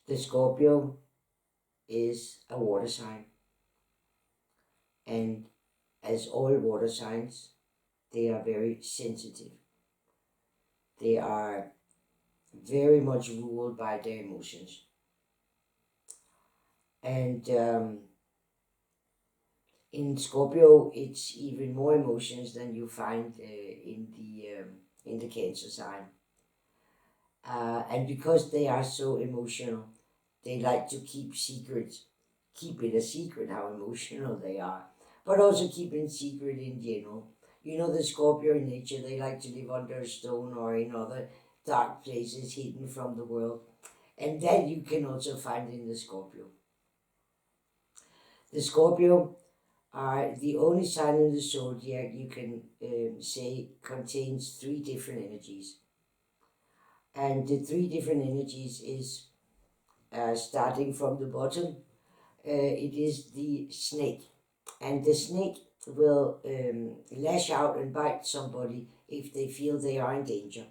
The Scorpio is a water sign, and as all water signs, they are very sensitive. They are very much ruled by their emotions. And in Scorpio, it's even more emotions than you find in the Cancer sign. And because they are so emotional, they like to keep it a secret how emotional they are, but also keep it secret in general. You know, the Scorpio in nature, they like to live under a stone or in other dark places hidden from the world. And that you can also find in the Scorpio. The Scorpio are the only sign in the zodiac you can say contains three different energies. And the three different energies is starting from the bottom, it is the snake. And the snake will lash out and bite somebody if they feel they are in danger.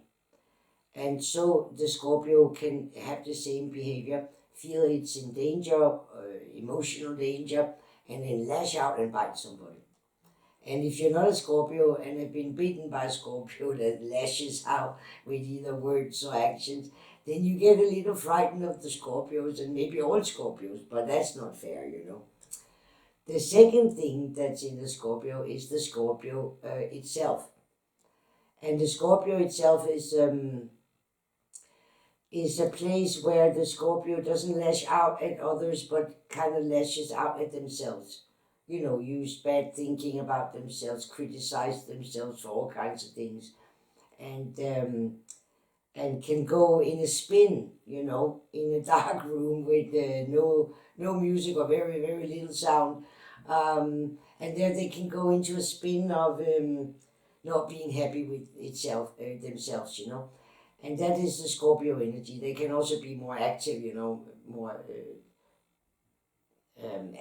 And so the Scorpio can have the same behavior, feel it's in danger, emotional danger, and then lash out and bite somebody. And if you're not a Scorpio and have been bitten by a Scorpio that lashes out with either words or actions, then you get a little frightened of the Scorpios and maybe all Scorpios, but that's not fair, you know. The second thing that's in the Scorpio is the Scorpio itself. And the Scorpio itself is a place where the Scorpio doesn't lash out at others but kind of lashes out at themselves. You know, use bad thinking about themselves, criticize themselves for all kinds of things, and can go in a spin, you know, in a dark room with no music or very very little sound, and there they can go into a spin of not being happy with itself themselves, you know, and that is the Scorpio energy. They can also be more active, you know, more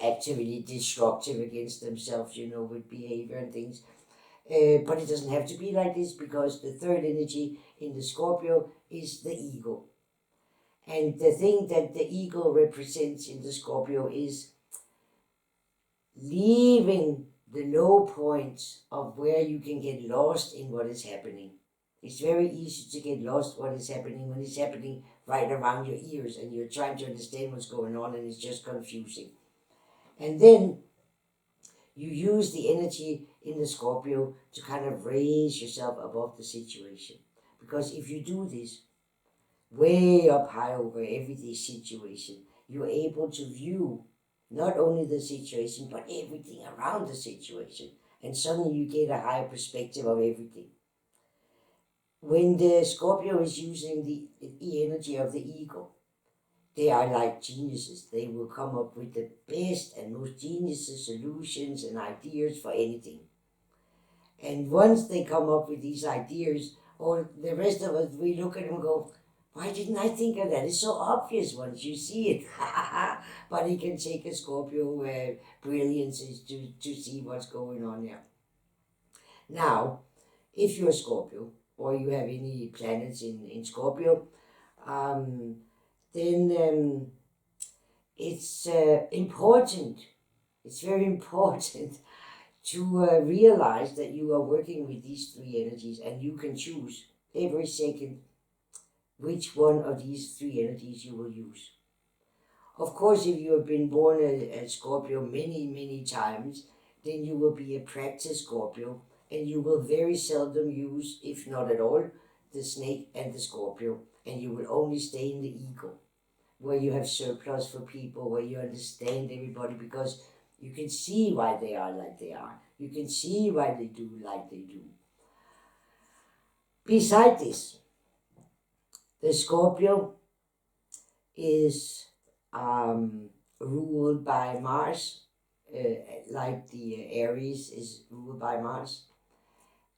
actively destructive against themselves, you know, with behavior and things. But it doesn't have to be like this because the third energy in the Scorpio is the ego. And the thing that the ego represents in the Scorpio is leaving the low points of where you can get lost in what is happening. It's very easy to get lost what is happening when it's happening right around your ears and you're trying to understand what's going on and it's just confusing. And then you use the energy in the Scorpio to kind of raise yourself above the situation. Because if you do this way up high over everyday situation, you're able to view not only the situation but everything around the situation. And suddenly you get a higher perspective of everything. When the Scorpio is using the energy of the ego, they are like geniuses. They will come up with the best and most genius solutions and ideas for anything. And once they come up with these ideas, or the rest of us, we look at them and go, why didn't I think of that? It's so obvious once you see it. But it can take a Scorpio brilliance to see what's going on there. Now, if you're a Scorpio, or you have any planets in Scorpio, then it's important, it's very important to realize that you are working with these three energies and you can choose every second which one of these three energies you will use. Of course, if you have been born a Scorpio many times, then you will be a practice Scorpio and you will very seldom use, if not at all, the snake and the Scorpio, and you will only stay in the ego, where you have surplus for people, where you understand everybody because you can see why they are like they are. You can see why they do like they do. Beside this, the Scorpio is ruled by Mars, like the Aries is ruled by Mars.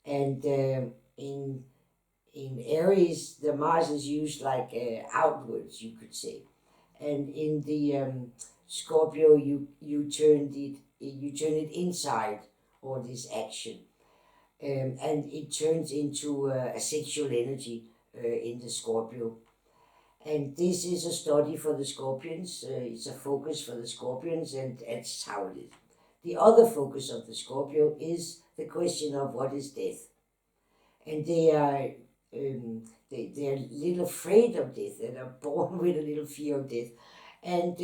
And in Aries, the Mars is used like outwards, you could say. And in the Scorpio, you turn it inside, all this action, and it turns into a sexual energy in the Scorpio. And this is a study for the scorpions. It's a focus for the scorpions, and that's how it is. The other focus of the Scorpio is the question of what is death. And they are they're a little afraid of death. They're born with a little fear of death. And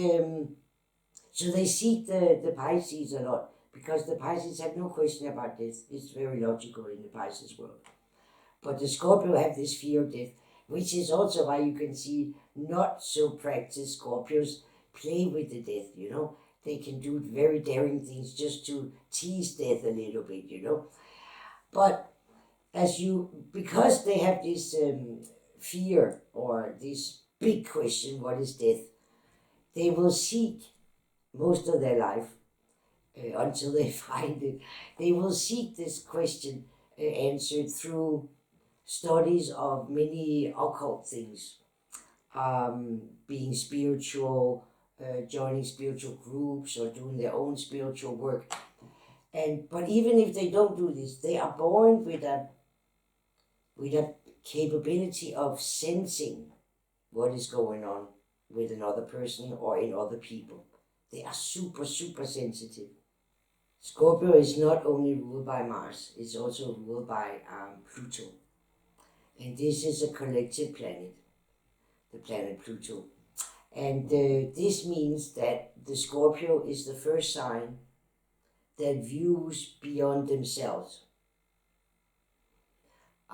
so they seek the Pisces a lot, because the Pisces have no question about death. It's very logical in the Pisces world. But the Scorpio have this fear of death, which is also why you can see not so practiced Scorpios play with the death, you know. They can do very daring things just to tease death a little bit, you know. But because they have this fear or this big question, what is death, they will seek most of their life until they find it. They will seek this question answered through studies of many occult things, being spiritual, joining spiritual groups, or doing their own spiritual work. But even if they don't do this, they are born with a capability of sensing what is going on with another person or in other people. They are super, super sensitive. Scorpio is not only ruled by Mars, it's also ruled by Pluto. And this is a collective planet, the planet Pluto. And this means that the Scorpio is the first sign that views beyond themselves.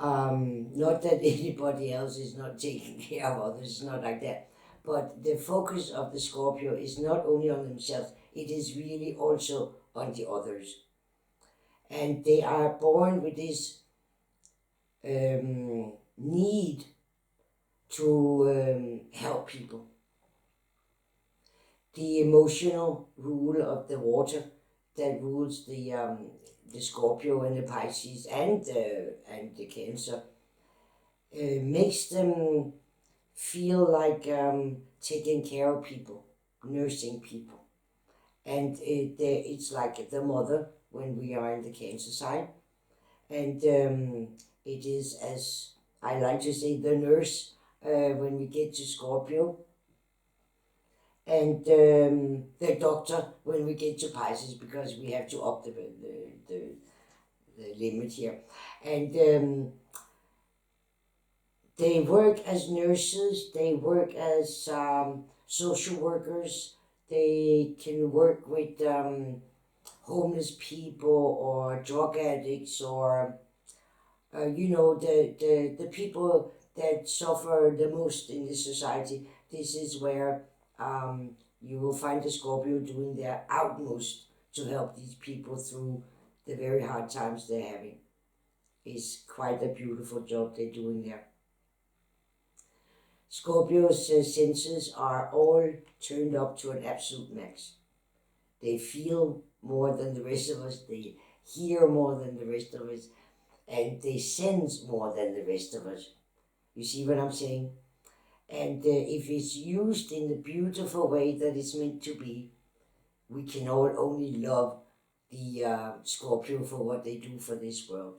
Not that anybody else is not taking care of others, it's not like that. But the focus of the Scorpio is not only on themselves, it is really also on the others. And they are born with this need to help people. The emotional rule of the water that rules the Scorpio and the Pisces and the Cancer makes them feel like taking care of people, nursing people. And it's like the mother when we are in the Cancer sign. And it is, as I like to say, the nurse when we get to Scorpio. And the doctor when we get to Pisces, because we have to up the limit here. And they work as nurses, they work as social workers, they can work with homeless people or drug addicts or, the people that suffer the most in this society. This is where you will find the Scorpio doing their utmost to help these people through the very hard times they're having. It's quite a beautiful job they're doing there. Scorpio's senses are all turned up to an absolute max. They feel more than the rest of us, they hear more than the rest of us, and they sense more than the rest of us. You see what I'm saying? And if it's used in the beautiful way that it's meant to be, we can all only love the Scorpio for what they do for this world.